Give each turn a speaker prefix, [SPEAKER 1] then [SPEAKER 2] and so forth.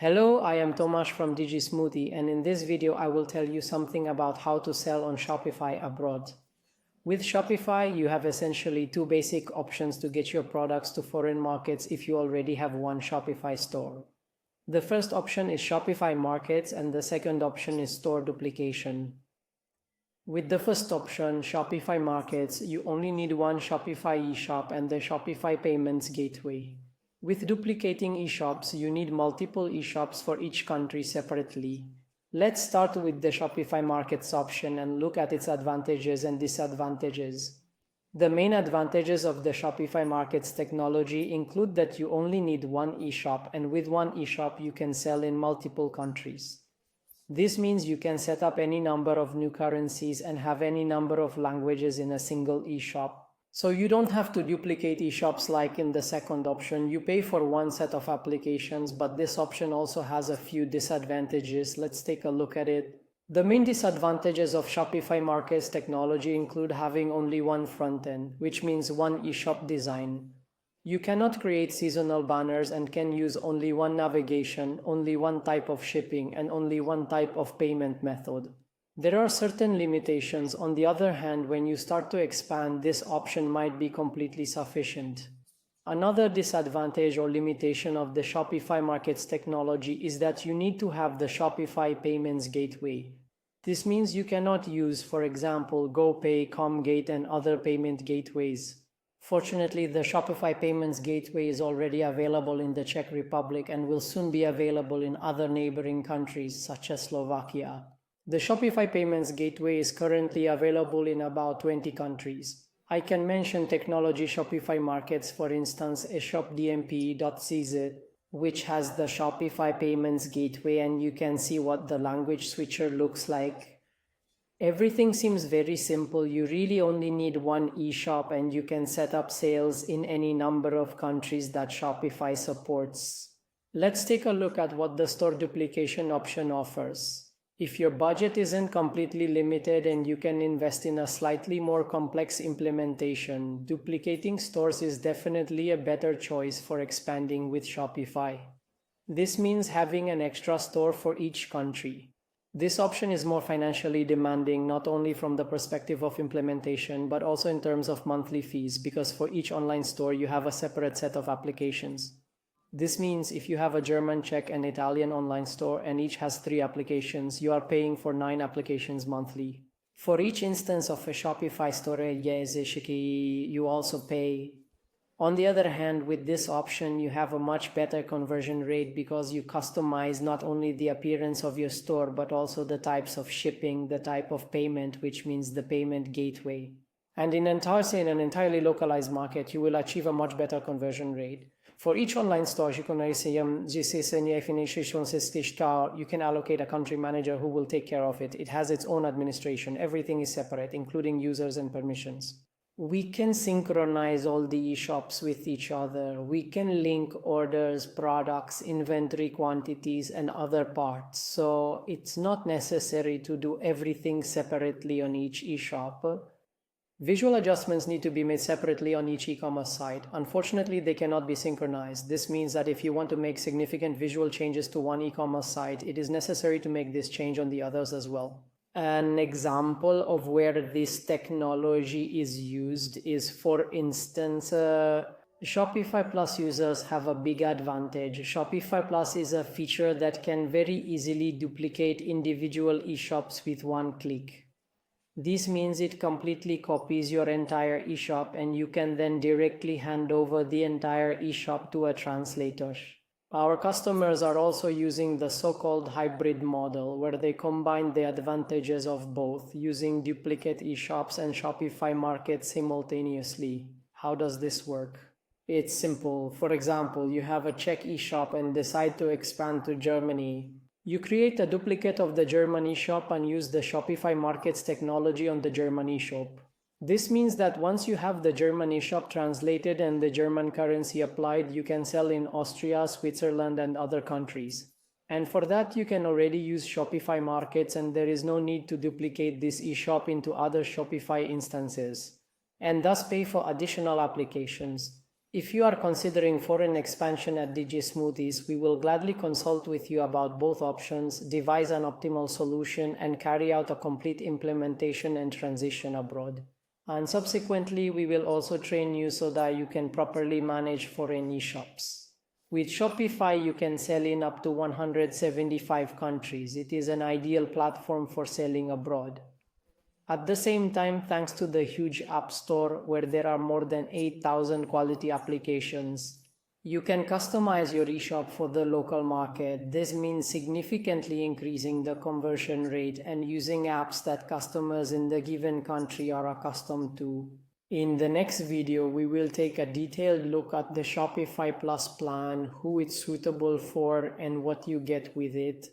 [SPEAKER 1] Hello, I am Tomasz from Digismoothie, and in this video I will tell you something about how to sell on Shopify abroad. With Shopify, you have essentially two basic options to get your products to foreign markets if you already have one Shopify store. The first option is Shopify Markets and the second option is store duplication. With the first option, Shopify Markets, you only need one Shopify eShop and the Shopify Payments Gateway. With duplicating eShops, you need multiple eShops for each country separately. Let's start with the Shopify Markets option and look at its advantages and disadvantages. The main advantages of the Shopify Markets technology include that you only need one eShop, and with one eShop you can sell in multiple countries. This means you can set up any number of new currencies and have any number of languages in a single eShop. So you don't have to duplicate eShops like in the second option. You pay for one set of applications, but this option also has a few disadvantages. Let's take a look at it. The main disadvantages of Shopify Markets technology include having only one front end, which means one eShop design. You cannot create seasonal banners and can use only one navigation, only one type of shipping, and only one type of payment method. There are certain limitations. On the other hand, when you start to expand, this option might be completely sufficient. Another disadvantage or limitation of the Shopify Markets technology is that you need to have the Shopify Payments Gateway. This means you cannot use, for example, GoPay, Comgate, and other payment gateways. Fortunately, the Shopify Payments Gateway is already available in the Czech Republic and will soon be available in other neighboring countries such as Slovakia. The Shopify Payments Gateway is currently available in about 20 countries. I can mention technology Shopify Markets, for instance, shopdmp.cz, which has the Shopify Payments Gateway, and you can see what the language switcher looks like. Everything seems very simple. You really only need one eShop and you can set up sales in any number of countries that Shopify supports. Let's take a look at what the store duplication option offers. If your budget isn't completely limited and you can invest in a slightly more complex implementation, duplicating stores is definitely a better choice for expanding with Shopify. This means having an extra store for each country. This option is more financially demanding, not only from the perspective of implementation, but also in terms of monthly fees, because for each online store you have a separate set of applications. This means if you have a German, Czech, and Italian online store and each has 3 applications, you are paying for 9 applications monthly. For each instance of a Shopify store, you also pay. On the other hand, with this option, you have a much better conversion rate because you customize not only the appearance of your store, but also the types of shipping, the type of payment, which means the payment gateway. And in an entirely localized market, you will achieve a much better conversion rate. For each online store, you can allocate a country manager who will take care of it. It has its own administration. Everything is separate, including users and permissions. We can synchronize all the eShops with each other. We can link orders, products, inventory quantities, and other parts. So it's not necessary to do everything separately on each eShop. Visual adjustments need to be made separately on each e-commerce site. Unfortunately, they cannot be synchronized. This means that if you want to make significant visual changes to one e-commerce site, it is necessary to make this change on the others as well. An example of where this technology is used is, for instance, Shopify Plus users have a big advantage. Shopify Plus is a feature that can very easily duplicate individual eShops with one click. This means it completely copies your entire eShop and you can then directly hand over the entire eShop to a translator. Our customers are also using the so-called hybrid model, where they combine the advantages of both, using duplicate eShops and Shopify Markets simultaneously. How does this work? It's simple. For example, you have a Czech eShop and decide to expand to Germany. You create a duplicate of the German eShop and use the Shopify Markets technology on the German eShop. This means that once you have the German eShop translated and the German currency applied, you can sell in Austria, Switzerland, and other countries. And for that, you can already use Shopify Markets, and there is no need to duplicate this eShop into other Shopify instances, and thus pay for additional applications. If you are considering foreign expansion at Digismoothies, we will gladly consult with you about both options, devise an optimal solution, and carry out a complete implementation and transition abroad. And subsequently, we will also train you so that you can properly manage foreign e-shops. With Shopify, you can sell in up to 175 countries. It is an ideal platform for selling abroad. At the same time, thanks to the huge App Store where there are more than 8,000 quality applications, you can customize your eShop for the local market. This means significantly increasing the conversion rate and using apps that customers in the given country are accustomed to. In the next video, we will take a detailed look at the Shopify Plus plan, who it's suitable for, and what you get with it.